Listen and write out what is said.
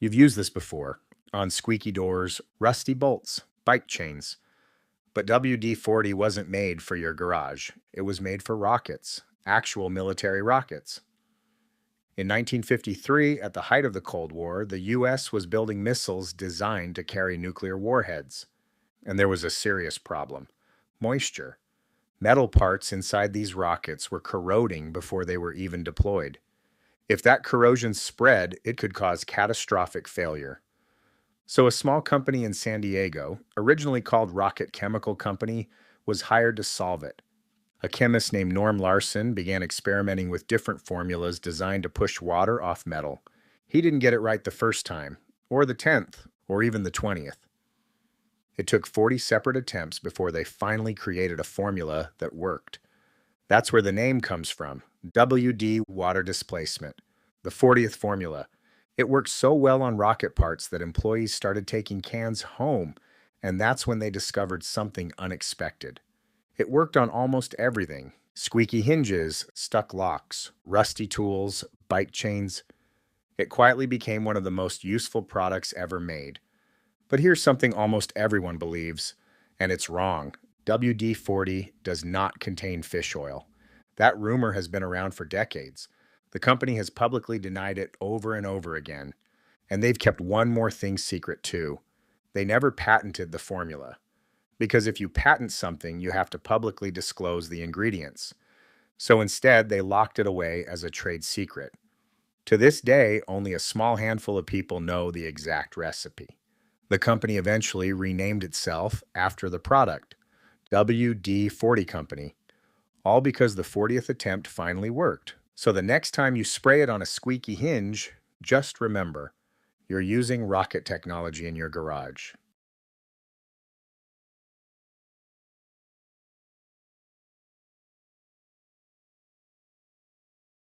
You've used this before on squeaky doors, rusty bolts, bike chains. But WD-40 wasn't made for your garage. It was made for rockets, actual military rockets. In 1953, at the height of the Cold War, the US was building missiles designed to carry nuclear warheads. And there was a serious problem: moisture. Metal parts inside these rockets were corroding before they were even deployed. If that corrosion spread, it could cause catastrophic failure. So, a small company in San Diego, originally called Rocket Chemical Company, was hired to solve it. A chemist named Norm Larson began experimenting with different formulas designed to push water off metal. He didn't get it right the first time, or the 10th, or even the 20th. It took 40 separate attempts before they finally created a formula that worked. That's where the name comes from: WD water displacement, the 40th formula. It worked so well on rocket parts that employees started taking cans home, and that's when they discovered something unexpected. It worked on almost everything: squeaky hinges, stuck locks, rusty tools, bike chains. It quietly became one of the most useful products ever made. But here's something almost everyone believes, and it's wrong. WD-40 does not contain fish oil. That rumor has been around for decades. The company has publicly denied it over and over again. And they've kept one more thing secret too. They never patented the formula. Because if you patent something, you have to publicly disclose the ingredients. So instead, they locked it away as a trade secret. To this day, only a small handful of people know the exact recipe. The company eventually renamed itself after the product, WD-40 Company, all because the 40th attempt finally worked. So the next time you spray it on a squeaky hinge, just remember, you're using rocket technology in your garage.